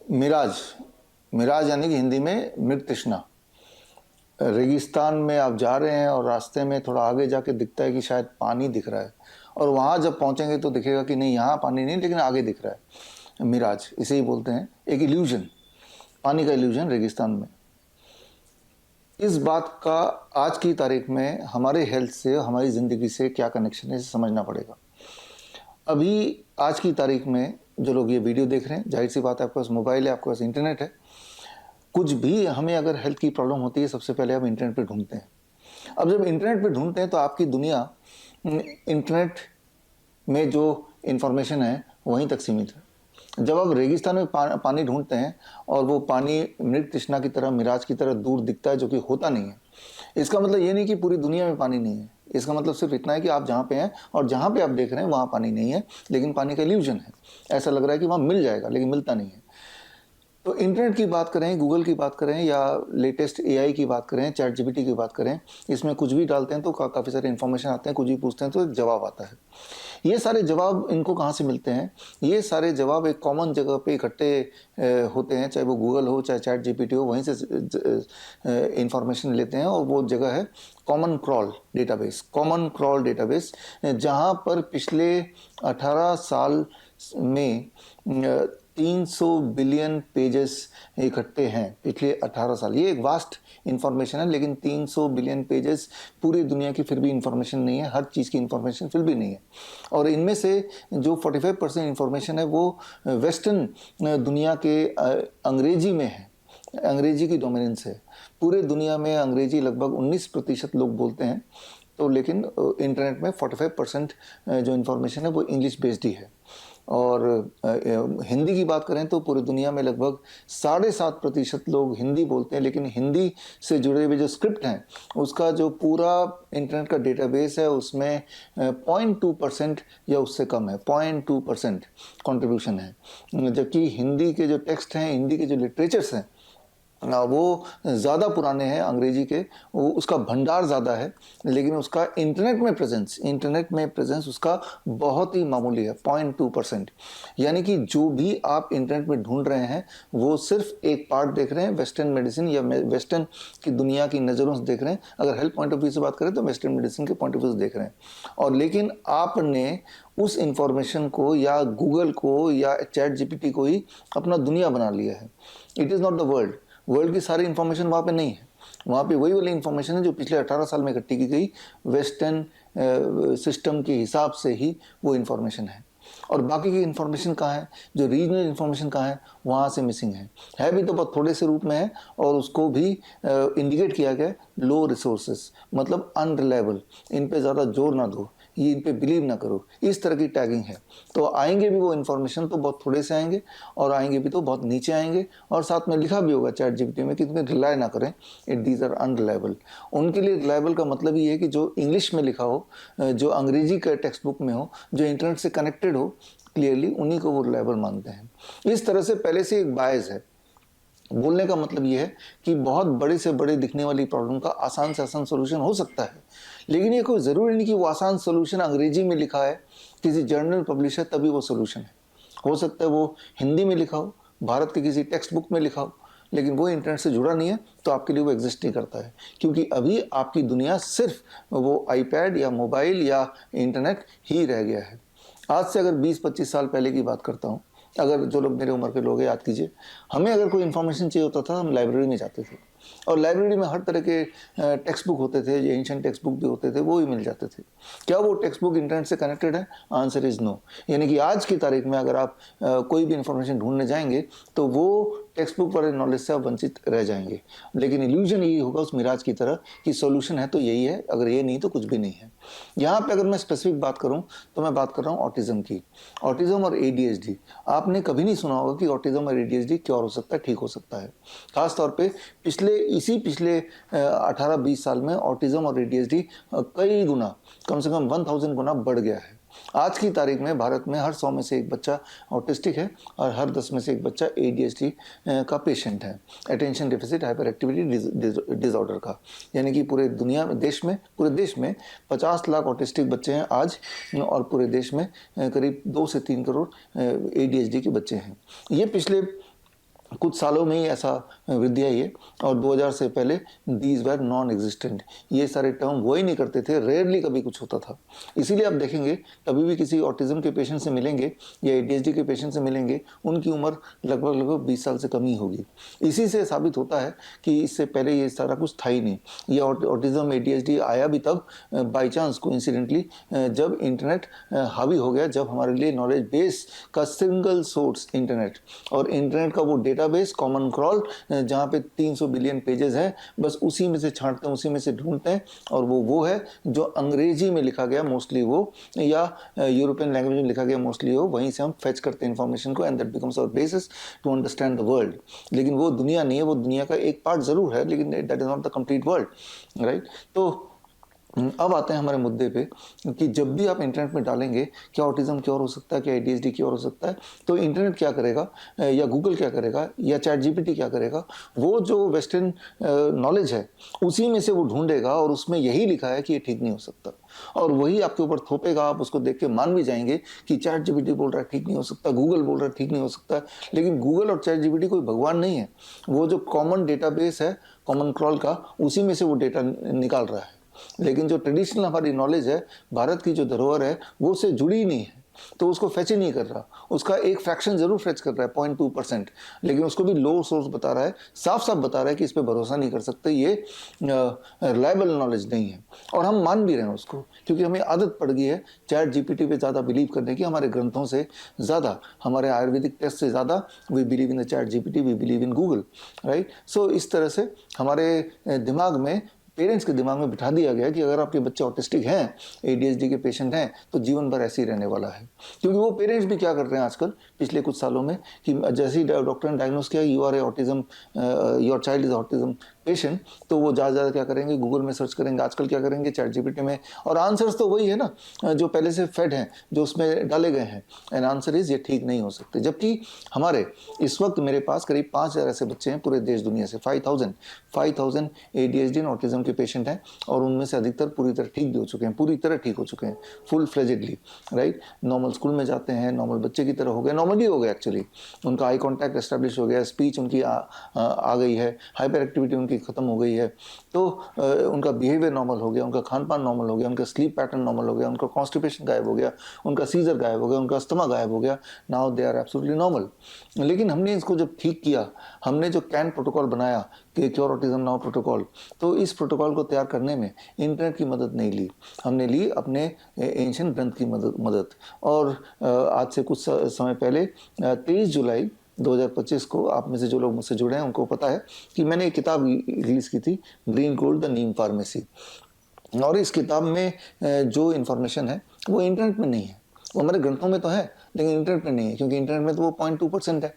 मिराज, मिराज यानी कि हिंदी में मृग तृष्णा। रेगिस्तान में आप जा रहे हैं और रास्ते में थोड़ा आगे जाके दिखता है कि शायद पानी दिख रहा है, और वहाँ जब पहुँचेंगे तो दिखेगा कि नहीं, यहाँ पानी नहीं, लेकिन आगे दिख रहा है। मिराज इसे ही बोलते हैं, एक इल्यूजन, पानी का इल्यूजन रेगिस्तान में। इस बात का आज की तारीख में हमारे हेल्थ से, हमारी ज़िंदगी से क्या कनेक्शन है, इसे समझना पड़ेगा। अभी आज की तारीख में जो लोग ये वीडियो देख रहे हैं, जाहिर सी बात है आपके पास मोबाइल है, आपके पास इंटरनेट है। कुछ भी हमें अगर हेल्थ की प्रॉब्लम होती है, सबसे पहले हम इंटरनेट पे ढूंढते हैं। अब जब इंटरनेट पे ढूंढते हैं तो आपकी दुनिया इंटरनेट में जो इन्फॉर्मेशन है वहीं तक सीमित है। जब आप रेगिस्तान में पानी ढूंढते हैं और वो पानी मृग तृष्णा की तरह, मिराज की तरह दूर दिखता है, जो कि होता नहीं है, इसका मतलब ये नहीं कि पूरी दुनिया में पानी नहीं है। इसका मतलब सिर्फ इतना है कि आप जहाँ पे हैं और जहाँ पे आप देख रहे हैं वहाँ पानी नहीं है, लेकिन पानी का इल्यूजन है। ऐसा लग रहा है कि वहाँ मिल जाएगा, लेकिन मिलता नहीं है। तो इंटरनेट की बात करें, गूगल की बात करें, या लेटेस्ट एआई की बात करें, चैट जीपीटी की बात करें, इसमें कुछ भी डालते हैं तो काफ़ी सारे इन्फॉर्मेशन आते हैं, कुछ भी पूछते हैं तो एक जवाब आता है। ये सारे जवाब इनको कहाँ से मिलते हैं? ये सारे जवाब एक कॉमन जगह पे इकट्ठे होते हैं, चाहे वो गूगल हो, चाहे चैट जीपीटी हो, वहीं से इंफॉर्मेशन लेते हैं। और वो जगह है common crawl database. Common crawl database, जहाँ पर पिछले 18 साल में 300 बिलियन पेजेस इकट्ठे हैं, पिछले 18 साल। ये एक वास्ट इंफॉर्मेशन है, लेकिन 300 बिलियन पेजेस पूरी दुनिया की फिर भी इंफॉर्मेशन नहीं है, हर चीज़ की इंफॉर्मेशन फिर भी नहीं है। और इनमें से जो 45% इंफॉर्मेशन है वो वेस्टर्न दुनिया के अंग्रेजी में है, अंग्रेजी की डोमिनेंस है। पूरे दुनिया में अंग्रेजी लगभग 19% लोग बोलते हैं, तो लेकिन इंटरनेट में 45% जो इन्फॉर्मेशन है वो इंग्लिश बेस्ड ही है। और हिंदी की बात करें तो पूरी दुनिया में लगभग 7.5% लोग हिंदी बोलते हैं, लेकिन हिंदी से जुड़े हुए जो स्क्रिप्ट हैं उसका जो पूरा इंटरनेट का डेटाबेस है उसमें 0.2% या उससे कम है, 0.2% कंट्रीब्यूशन है। जबकि हिंदी के जो टेक्स्ट हैं, हिंदी के जो लिटरेचर्स हैं, वो ज़्यादा पुराने हैं अंग्रेजी के, वो उसका भंडार ज़्यादा है, लेकिन उसका इंटरनेट में प्रेजेंस उसका बहुत ही मामूली है, 0.2%। यानी कि जो भी आप इंटरनेट में ढूंढ रहे हैं वो सिर्फ एक पार्ट देख रहे हैं, वेस्टर्न मेडिसिन या वेस्टर्न की दुनिया की नज़रों से देख रहे हैं। अगर हेल्थ पॉइंट ऑफ व्यू से बात करें तो वेस्टर्न मेडिसिन के पॉइंट ऑफ व्यू से देख रहे हैं। और लेकिन आपने उस इंफॉर्मेशन को या गूगल को या चैट जीपीटी को ही अपना दुनिया बना लिया है। It is not the world. World की सारी इन्फॉर्मेशन वहाँ पे नहीं है। वहाँ पे वही वाली इन्फॉर्मेशन है जो पिछले 18 साल में इकट्ठी की गई, वेस्टर्न सिस्टम के हिसाब से ही वो इन्फॉर्मेशन है। और बाकी की इन्फॉर्मेशन कहाँ है, जो रीजनल इन्फॉर्मेशन कहाँ है, वहाँ से मिसिंग है भी तो बहुत थोड़े से रूप में है, और उसको भी इंडिकेट किया गया लो रिसोर्सेस, मतलब अनरिलायबल, इन पे ज़्यादा जोर ना दो, ये इन पे बिलीव ना करो, इस तरह की टैगिंग है। तो आएंगे भी वो इन्फॉर्मेशन तो बहुत थोड़े से आएंगे, और आएंगे भी तो बहुत नीचे आएंगे, और साथ में लिखा भी होगा चैट जीपीटी में कि तुम्हें रिलाय ना करें, इट दीज आर अनरिलायबल। उनके लिए रिलायबल का मतलब ये है कि जो इंग्लिश में लिखा हो, जो अंग्रेजी के टेक्स्ट बुक में हो, जो इंटरनेट से कनेक्टेड हो क्लियरली, उन्हीं को वो रिलायबल मानते हैं। इस तरह से पहले से एक बायस है। बोलने का मतलब ये है कि बहुत बड़े से बड़े दिखने वाली प्रॉब्लम का आसान से आसान सोल्यूशन हो सकता है, लेकिन ये कोई ज़रूरी नहीं कि वो आसान सोल्यूशन अंग्रेजी में लिखा है, किसी जर्नल पब्लिश है तभी वो सोल्यूशन है। हो सकता है वो हिंदी में लिखा हो, भारत के किसी टेक्स्ट बुक में लिखा हो, लेकिन वो इंटरनेट से जुड़ा नहीं है, तो आपके लिए वो एग्जिस्ट नहीं करता है। क्योंकि अभी आपकी दुनिया सिर्फ वो आईपैड या मोबाइल या इंटरनेट ही रह गया है। आज से अगर 20-25 साल पहले की बात करता हूँ, अगर जो लोग मेरे उम्र के लोग हैं याद कीजिए, हमें अगर कोई इन्फॉर्मेशन चाहिए होता था, हम लाइब्रेरी में जाते थे, और लाइब्रेरी में हर तरह के टेक्स्ट बुक होते थे, जो एंशिएंट टेक्स्ट बुक भी होते थे वो ही मिल जाते थे। क्या वो टेक्स्ट बुक इंटरनेट से कनेक्टेड है? Answer is no. यानी कि आज की तारीख में अगर आप कोई भी इन्फॉर्मेशन ढूंढने जाएंगे तो वो टेक्स्ट बुक वाले नॉलेज से आप वंचित रह जाएंगे। लेकिन इल्यूजन यही होगा उस मिराज की तरह कि सॉल्यूशन है तो यही है, अगर ये नहीं तो कुछ भी नहीं है। यहाँ पे अगर मैं स्पेसिफिक बात करूँ तो मैं बात कर रहा हूँ ऑटिज्म की। ऑटिज्म और एडीएचडी, आपने कभी नहीं सुना होगा कि ऑटिज्म और एडीएचडी क्योर हो सकता है, ठीक हो सकता है। खासतौर पे पिछले 18-20 साल में ऑटिज्म और एडीएचडी कई गुना, कम से कम 1000 गुना बढ़ गया है। आज की तारीख में भारत में हर 100 में से एक बच्चा ऑटिस्टिक है, और हर 10 में से एक बच्चा एडीएचडी का पेशेंट है, attention deficit hyper activity disorder का। यानी कि पूरे देश में 50 लाख ऑटिस्टिक बच्चे हैं आज, और पूरे देश में करीब 2 से 3 करोड़ एडीएचडी के बच्चे हैं। ये पिछले कुछ सालों में ही ऐसा वृद्धि आई है, और 2000 से पहले दीज वर नॉन एग्जिस्टेंट। ये सारे टर्म वो ही नहीं करते थे, रेयरली कभी कुछ होता था। इसीलिए आप देखेंगे कभी भी किसी ऑटिज्म के पेशेंट से मिलेंगे या एडीएचडी के पेशेंट से मिलेंगे, उनकी उम्र लगभग 20 साल से कम ही होगी। इसी से साबित होता है कि इससे पहले ये सारा कुछ था ही नहीं। ये ऑटिज्म एडीएचडी आया भी तब बाई चांस कोइंसिडेंटली जब इंटरनेट हावी हो गया, जब हमारे लिए नॉलेज बेस का सिंगल सोर्स इंटरनेट, और इंटरनेट का वो डेटाबेस कॉमन क्रॉल जहाँ पे 300 बिलियन पेजेस हैं, बस उसी में से छांटते हैं, उसी में से ढूंढते हैं, और वो है जो अंग्रेजी में लिखा गया मोस्टली वो, या यूरोपियन लैंग्वेज में लिखा गया मोस्टली वो, वहीं से हम फेच करते हैं इन्फॉर्मेशन को, and that becomes our basis to understand the world. लेकिन वो दुनिया नहीं है, वो दुनिया का एक पार्ट जरूर है, लेकिन that is not the complete world, right. तो अब आते हैं हमारे मुद्दे पे कि जब भी आप इंटरनेट में डालेंगे क्या ऑटिज्म क्योर हो सकता है, क्या एडीएचडी क्योर हो सकता है, तो इंटरनेट क्या करेगा, या गूगल क्या करेगा, या चैट जीपीटी क्या करेगा, वो जो वेस्टर्न नॉलेज है उसी में से वो ढूंढेगा, और उसमें यही लिखा है कि ये ठीक नहीं हो सकता, और वही आपके ऊपर थोपेगा। आप उसको देख के मान भी जाएंगे कि चैट जीपीटी बोल रहा है ठीक नहीं हो सकता, गूगल बोल रहा है ठीक नहीं हो सकता, लेकिन गूगल और चैट जीपीटी कोई भगवान नहीं है। वो जो कॉमन डेटाबेस है कॉमन क्रॉल का, उसी में से वो डेटा निकाल रहा है। लेकिन जो ट्रेडिशनल हमारी नॉलेज है, भारत की जो धरोहर है, वो उससे जुड़ी ही नहीं है, तो उसको फेच ही नहीं कर रहा। उसका एक फ्रैक्शन जरूर फेच कर रहा है 0.2%, लेकिन उसको भी लो सोर्स बता रहा है, साफ साफ बता रहा है कि इस पर भरोसा नहीं कर सकते, ये रिलायबल नॉलेज नहीं है। और हम मान भी रहे हैं उसको, क्योंकि हमें आदत पड़ गई है चैट जीपीटी पे ज़्यादा बिलीव करने की, हमारे ग्रंथों से ज़्यादा, हमारे आयुर्वेदिक टेस्ट से ज़्यादा we believe in the ChatGPT, we believe in Google, right. So इस तरह से हमारे दिमाग में, पेरेंट्स के दिमाग में बिठा दिया गया कि अगर आपके बच्चे ऑटिस्टिक हैं, एडीएचडी के पेशेंट हैं, तो जीवन भर ऐसे ही रहने वाला है। क्योंकि वो पेरेंट्स भी क्या कर रहे हैं आजकल पिछले कुछ सालों में, कि जैसे ही डॉक्टर ने डायग्नोस किया you are a autism, your child is autism patient, तो वो ज़्यादा क्या करेंगे, गूगल में सर्च करेंगे, आजकल क्या करेंगे चैट जीपीटी में, और आंसर्स तो वही है ना जो पहले से फेड हैं, जो उसमें डाले गए हैं, एंड आंसर इज ये ठीक नहीं हो सकते। जबकि हमारे इस वक्त मेरे पास करीब 5000 ऐसे बच्चे हैं पूरे देश दुनिया से, 5000 एडीएचडी एंड ऑटिज्म के पेशेंट हैं, और उनमें से अधिकतर पूरी तरह ठीक भी हो चुके हैं, पूरी तरह ठीक हो चुके हैं, फुल फ्लेजेडली, राइट। नॉर्मल स्कूल में जाते हैं, नॉर्मल बच्चे की तरह हो गए, नॉर्मल ही हो गए एक्चुअली, उनका आई कॉन्टैक्ट एस्टेब्लिश हो गया, स्पीच उनकी आ गई है, हाइपर एक्टिविटी उनकी खत्म हो गई है, तो उनका बिहेवियर नॉर्मल हो गया, उनका खान पान नॉर्मल हो गया, उनका स्लीप पैटर्न नॉर्मल हो गया, उनका कॉन्स्टिपेशन गायब हो गया, उनका सीजर गायब हो गया, उनका अस्थमा गायब हो गया, now they are absolutely normal. लेकिन हमने इसको जब ठीक किया, हमने जो कैन प्रोटोकॉल बनाया कि क्योर ऑटिज्म नाउ प्रोटोकॉल, तो इस प्रोटोकॉल को तैयार करने में इंटरनेट की मदद नहीं ली, हमने ली अपने एंशिएंट ग्रंथ की मदद। और आज से कुछ समय पहले 23 जुलाई 2025 को, आप में से जो लोग मुझसे जुड़े हैं उनको पता है कि मैंने एक किताब रिलीज़ की थी, green gold the Neem pharmacy, और इस किताब में जो इन्फॉर्मेशन है वो इंटरनेट में नहीं है, वो हमारे ग्रंथों में तो है लेकिन इंटरनेट में नहीं है, क्योंकि इंटरनेट में तो वो 0.2% है,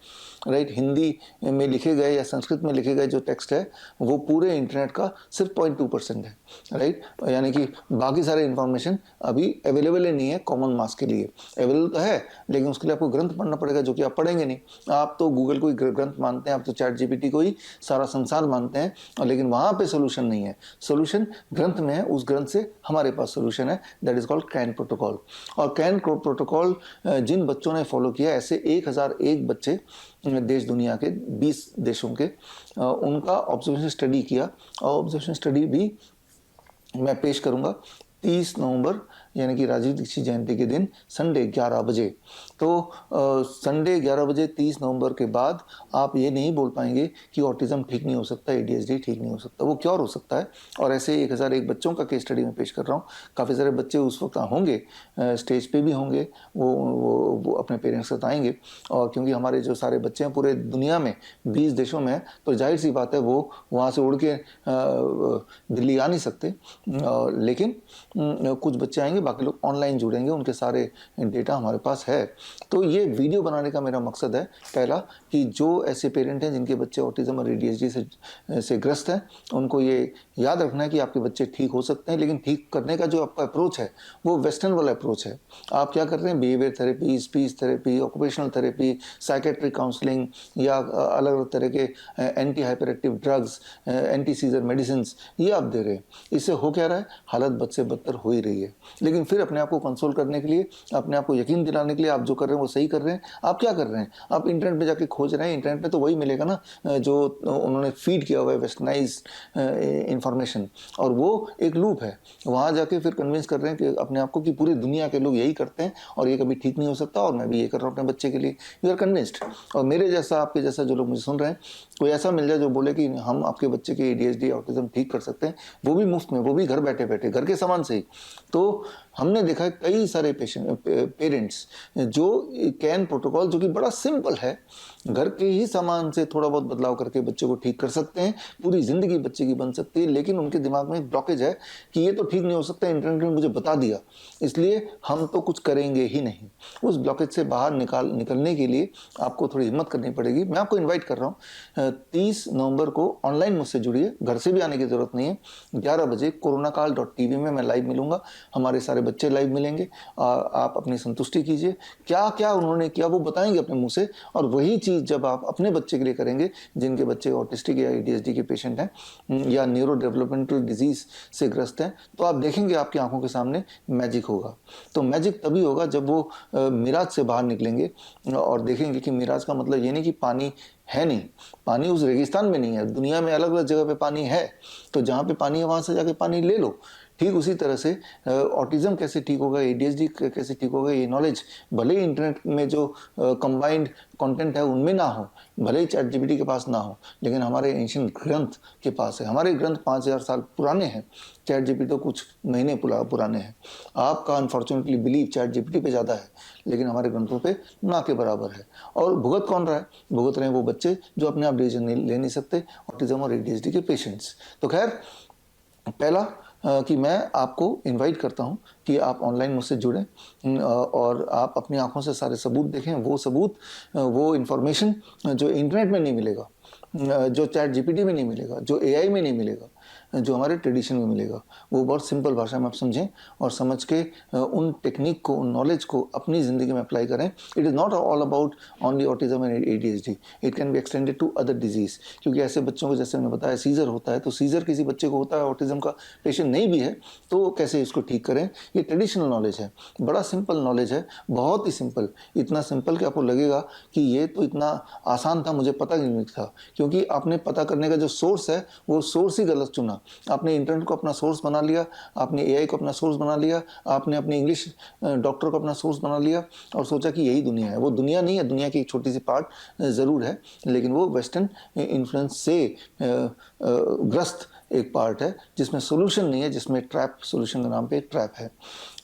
राइट। हिंदी में लिखे गए या संस्कृत में लिखे गए जो टेक्स्ट है वो पूरे इंटरनेट का सिर्फ 0.2% है, राइट। यानी कि बाकी सारे इन्फॉर्मेशन अभी अवेलेबल ही नहीं है कॉमन मास के लिए। अवेलेबल तो है, लेकिन उसके लिए आपको ग्रंथ पढ़ना पड़ेगा, जो कि आप पढ़ेंगे नहीं। आप तो गूगल को ही ग्रंथ मानते हैं, आप तो चैट जीपीटी को ही सारा संसार मानते हैं, लेकिन वहाँ पे सोल्यूशन नहीं है, सोल्यूशन ग्रंथ में है, उस ग्रंथ से हमारे पास सोल्यूशन है, that is called can protocol. और कैन प्रोटोकॉल जिन बच्चों ने फॉलो किया, ऐसे 1001 बच्चे देश दुनिया के 20 देशों के, उनका ऑब्जर्वेशन स्टडी किया, और ऑब्जर्वेशन स्टडी भी मैं पेश करूंगा 30 नवंबर यानी कि राजीव दीक्षित जयंती के दिन संडे 11 बजे। तो संडे 11 बजे 30 नवंबर के बाद आप ये नहीं बोल पाएंगे कि ऑटिज्म ठीक नहीं हो सकता, एडीएचडी ठीक नहीं हो सकता, वो क्योर हो सकता है। और ऐसे 1001 बच्चों का केस स्टडी में पेश कर रहा हूँ। काफ़ी सारे बच्चे उस वक्त होंगे, स्टेज पे भी होंगे, वो अपने पेरेंट्स के साथ आएंगे, और क्योंकि हमारे जो सारे बच्चे हैं पूरे दुनिया में 20 देशों में, तो जाहिर सी बात है वो वहाँ से उड़ के दिल्ली आ नहीं सकते, लेकिन कुछ बच्चे आएंगे, बाकी लोग ऑनलाइन जुड़ेंगे, उनके सारे डेटा हमारे पास है। तो ये वीडियो बनाने का मेरा मकसद है पहला, कि जो ऐसे पेरेंट हैं जिनके बच्चे ऑटिज्म और एडीएचडी से ग्रस्त हैं, उनको ये याद रखना है कि आपके बच्चे ठीक हो सकते हैं, लेकिन ठीक करने का जो आपका अप्रोच है वो वेस्टर्न वाला अप्रोच है। आप क्या कर रहे हैं, behaviour therapy, speech therapy, occupational therapy, psychiatric counselling, या अलग अलग तरह के anti hyper active drugs, anti scissor medicine, ये आप दे रहे हैं। इससे हो क्या रहा है, हालत बद से बदतर हो ही रही है। लेकिन लेकिन फिर अपने आप को कंसोल करने के लिए, अपने आप को यकीन दिलाने के लिए आप जो कर रहे हैं वो सही कर रहे हैं। आप क्या कर रहे हैं? आप इंटरनेट पे जाके खोज रहे हैं, इंटरनेट पे तो वही मिलेगा ना जो उन्होंने फीड किया हुआ है, वेस्टर्नाइज्ड इंफॉर्मेशन, और वो एक लूप है। वहाँ जाके फिर कन्विंस कर रहे हैं कि अपने आप को कि पूरी दुनिया के लोग यही करते हैं और ये कभी ठीक नहीं हो सकता, और मैं भी ये कर रहा हूँ अपने बच्चे के लिए। You are convinced. और मेरे जैसा, आपके जैसा जो लोग मुझे सुन रहे हैं, कोई ऐसा मिल जाए जो बोले कि हम आपके बच्चे के ADHD ऑटिज्म ठीक कर सकते हैं, वो भी मुफ्त में, वो भी घर बैठे बैठे, घर के सामान से ही, तो हमने देखा है कई सारे पेरेंट्स जो कैन प्रोटोकॉल, जो कि बड़ा सिंपल है, घर के ही सामान से थोड़ा बहुत बदलाव करके बच्चे को ठीक कर सकते हैं, पूरी ज़िंदगी बच्चे की बन सकती है। लेकिन उनके दिमाग में एक ब्लॉकेज है कि ये तो ठीक नहीं हो सकता, इंटरनेट ने मुझे बता दिया, इसलिए हम तो कुछ करेंगे ही नहीं। उस ब्लॉकेज से बाहर निकलने के लिए आपको थोड़ी हिम्मत करनी पड़ेगी। मैं आपको इन्वाइट कर रहा हूँ 30 नवंबर को ऑनलाइन मुझसे जुड़िए, घर से भी आने की ज़रूरत नहीं है। 11 बजे कोरोनाकाल.tv में मैं लाइव मिलूंगा, हमारे सारे बच्चे लाइव मिलेंगे। आप अपनी संतुष्टि कीजिए, क्या क्या उन्होंने किया वो बताएंगे अपने मुंह से, और वही चीज़ जब आप अपने बच्चे के लिए करेंगे, जिनके बच्चे ऑटिस्टिक या ADHD के पेशेंट हैं या न्यूरो डेवलपमेंटल डिजीज से ग्रस्त हैं, तो आप देखेंगे आपकी आंखों के सामने मैजिक होगा। तो मैजिक तभी होगा जब वो मिराज से बाहर निकलेंगे और देखेंगे कि मिराज का मतलब ये नहीं कि पानी है नहीं, पानी उस रेगिस्तान में नहीं है, दुनिया में अलग अलग जगह पे पानी है, तो जहाँ पे पानी है वहाँ से जाके पानी ले लो। ठीक उसी तरह से ऑटिज्म कैसे ठीक होगा, ADHD कैसे ठीक होगा, ये नॉलेज भले ही इंटरनेट में जो कंबाइंड कंटेंट है उनमें ना हो, भले ही ChatGPT के पास ना हो, लेकिन हमारे एंशिएंट ग्रंथ के पास है। हमारे ग्रंथ 5000 साल पुराने हैं, ChatGPT तो कुछ महीने पुराने हैं। आपका अनफॉर्चुनेटली बिलीव ChatGPT पे ज़्यादा है, लेकिन हमारे ग्रंथों पे ना के बराबर है। और भुगत कौन रहा है? भुगत रहे हैं वो बच्चे जो अपने आप डिसीजन ले नहीं सकते, ऑटिज्म और ADHD के पेशेंट्स। तो खैर, पहला कि मैं आपको इनवाइट करता हूं कि आप ऑनलाइन मुझसे जुड़ें और आप अपनी आंखों से सारे सबूत देखें, वो सबूत, वो इन्फॉर्मेशन जो इंटरनेट में नहीं मिलेगा, जो ChatGPT में नहीं मिलेगा, जो AI में नहीं मिलेगा, जो हमारे ट्रेडिशन में मिलेगा, वो बहुत सिंपल भाषा में आप समझें और समझ के उन टेक्निक को, उन नॉलेज को अपनी ज़िंदगी में अप्लाई करें। It is not all about only autism and ADHD, it can be extended to other disease. क्योंकि ऐसे बच्चों को, जैसे मैंने बताया, सीजर होता है, तो सीजर किसी बच्चे को होता है, ऑटिज्म का पेशेंट नहीं भी है, तो कैसे इसको ठीक करें? ये ट्रेडिशनल नॉलेज है, बड़ा सिंपल नॉलेज है, बहुत ही सिंपल, इतना सिंपल कि आपको लगेगा कि ये तो इतना आसान था, मुझे पता नहीं था। क्योंकि आपने पता करने का जो सोर्स है वो सोर्स ही गलत चुना। आपने इंटरनेट को अपना सोर्स बना लिया, आपने AI को अपना सोर्स बना लिया, आपने अपने इंग्लिश डॉक्टर को अपना सोर्स बना लिया और सोचा कि यही दुनिया है। वो दुनिया नहीं है, दुनिया की एक छोटी सी पार्ट ज़रूर है, लेकिन वो वेस्टर्न इन्फ्लुएंस से ग्रस्त एक पार्ट है, जिसमें सोल्यूशन नहीं है, जिसमें ट्रैप, सोल्यूशन के नाम पे एक ट्रैप है।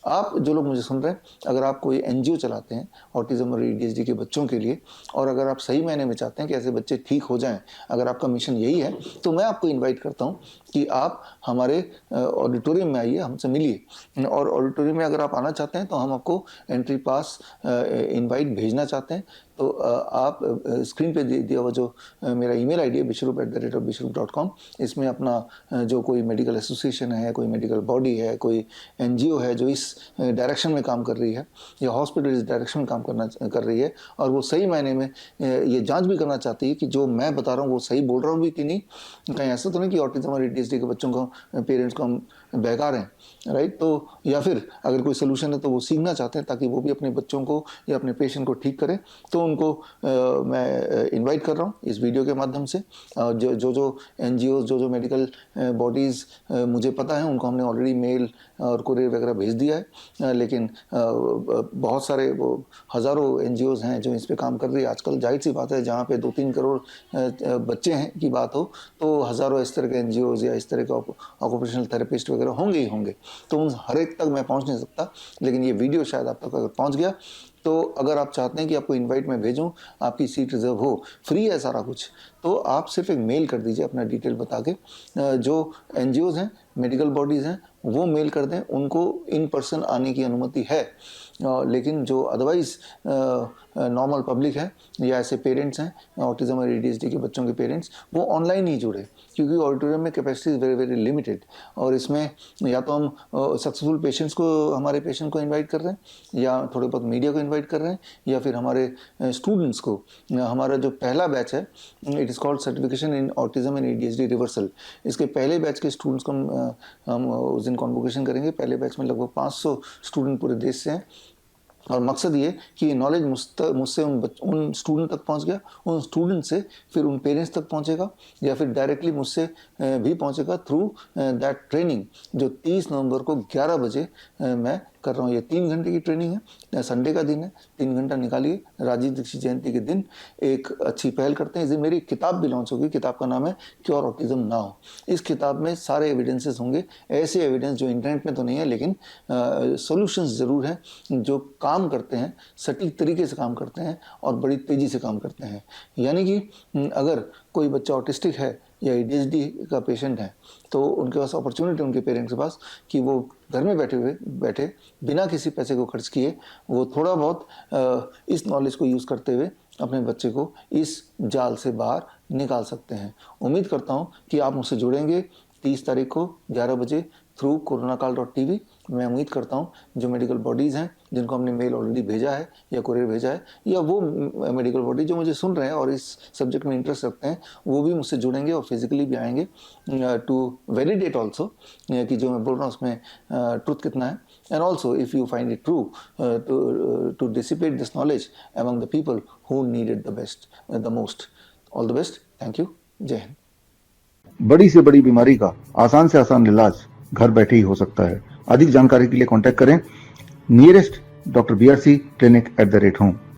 आप जो लोग मुझे सुन रहे हैं, अगर आप कोई NGO चलाते हैं ऑटिज्म और ADHD के बच्चों के लिए, और अगर आप सही मायने में चाहते हैं कि ऐसे बच्चे ठीक हो जाएं, अगर आपका मिशन यही है, तो मैं आपको इनवाइट करता हूं कि आप हमारे ऑडिटोरियम में आइए, हमसे मिलिए। और ऑडिटोरियम में अगर आप आना चाहते हैं तो हम आपको एंट्री पास इनवाइट भेजना चाहते हैं। तो आप स्क्रीन पे दिया हुआ जो मेरा ईमेल ID है bishrup@bishrup.com, इसमें अपना जो कोई मेडिकल एसोसिएशन है, कोई मेडिकल बॉडी है, कोई NGO है जो इस डायरेक्शन में काम कर रही है, या हॉस्पिटल इस डायरेक्शन में काम कर रही है, और वो सही मायने में ये जांच भी करना चाहती है कि जो मैं बता रहा हूँ वो सही बोल रहा हूँ भी कि नहीं, कहीं ऐसा तो नहीं कि ऑटिज्म और ADHD के बच्चों को, पेरेंट्स को हम बहका रहे हैं, राइट? तो या फिर अगर कोई सोल्यूशन है तो वो सीखना चाहते हैं ताकि वो भी अपने बच्चों को या अपने पेशेंट को ठीक करें, तो उनको मैं इनवाइट कर रहा हूँ इस वीडियो के माध्यम से। जो NGOs, जो मेडिकल बॉडीज़ मुझे पता है, उनको हमने ऑलरेडी मेल और कुरियर वगैरह भेज दिया है, लेकिन बहुत सारे, वो हज़ारों NGOs हैं जो इस पे काम कर रही है आजकल। जाहिर सी बात है, जहाँ पे 2-3 करोड़ बच्चे हैं की बात हो, तो हज़ारों इस तरह के NGOs या इस तरह के ऑक्यूपेशनल थेरेपिस्ट वगैरह होंगे ही होंगे। तो उन हर एक तक मैं पहुँच नहीं सकता, लेकिन ये वीडियो शायद आप तक अगर पहुँच गया, तो अगर आप चाहते हैं कि आपको इनवाइट मैं भेजूं, आपकी सीट रिजर्व हो, फ्री है सारा कुछ, तो आप सिर्फ एक मेल कर दीजिए अपना डिटेल बता के। जो NGOs हैं, मेडिकल बॉडीज़ हैं, वो मेल कर दें, उनको इन पर्सन आने की अनुमति है। लेकिन जो अदरवाइज़ नॉर्मल पब्लिक है या ऐसे पेरेंट्स हैं ऑटिज्म और ADHD के बच्चों के पेरेंट्स, वो ऑनलाइन ही जुड़े, क्योंकि ऑडिटोरियम में capacity is very very limited. और इसमें या तो हम सक्सेसफुल पेशेंट्स को, हमारे पेशेंट को इनवाइट कर रहे हैं, या थोड़े बहुत मीडिया को इनवाइट कर रहे हैं, या फिर हमारे स्टूडेंट्स को। हमारा जो पहला बैच है, it is called certification in autism and ADHD reversal. इसके पहले बैच के स्टूडेंट्स को हम उस दिन कॉन्वोकेशन करेंगे। पहले बैच में लगभग 500 स्टूडेंट पूरे देश से हैं, और मकसद ये कि ये नॉलेज मुझसे उन स्टूडेंट तक पहुंच गया, उन स्टूडेंट से फिर उन पेरेंट्स तक पहुंचेगा, या फिर डायरेक्टली मुझसे भी पहुंचेगा थ्रू दैट ट्रेनिंग, जो 30 नवंबर को 11 बजे मैं कर रहा हूँ। ये 3 घंटे की ट्रेनिंग है, संडे का दिन है, 3 घंटा निकालिए, राजीव दीक्षित जयंती के दिन एक अच्छी पहल करते हैं। इस दिन मेरी किताब भी लॉन्च होगी, किताब का नाम है क्योर ऑटिज्म नाउ। इस किताब में सारे एविडेंसेस होंगे, ऐसे एविडेंस जो इंटरनेट में तो नहीं है, लेकिन सॉल्यूशंस ज़रूर हैं, जो काम करते हैं, सटीक तरीके से काम करते हैं और बड़ी तेज़ी से काम करते हैं। यानी कि अगर कोई बच्चा ऑटिस्टिक है या ADHD का पेशेंट है, तो उनके पास अपॉर्चुनिटी, उनके पेरेंट्स के पास, कि वो घर में बैठे बिना किसी पैसे को खर्च किए वो थोड़ा बहुत इस नॉलेज को यूज़ करते हुए अपने बच्चे को इस जाल से बाहर निकाल सकते हैं। उम्मीद करता हूँ कि आप मुझसे जुड़ेंगे 30 तारीख को 11 बजे थ्रू coronakal.tv। मैं उम्मीद करता हूँ जो मेडिकल बॉडीज़ हैं, जिनको हमने मेल ऑलरेडी भेजा है या कुरियर भेजा है, या वो मेडिकल बॉडी जो मुझे सुन रहे हैं और इस सब्जेक्ट में इंटरेस्ट रखते हैं, वो भी मुझसे जुड़ेंगे और फिजिकली भी आएंगे टू वैलिडेट ऑल्सो कि जो मैं बोल रहा हूँ उसमें ट्रुथ कितना है। And also if you find it true, to dissipate this knowledge among the people who need it the most. All the best, thank you, जय हिंद। बड़ी से बड़ी बीमारी का आसान से आसान इलाज घर बैठे ही हो सकता है। अधिक जानकारी के लिए कांटेक्ट करें nearest doctor BRC clinic @home।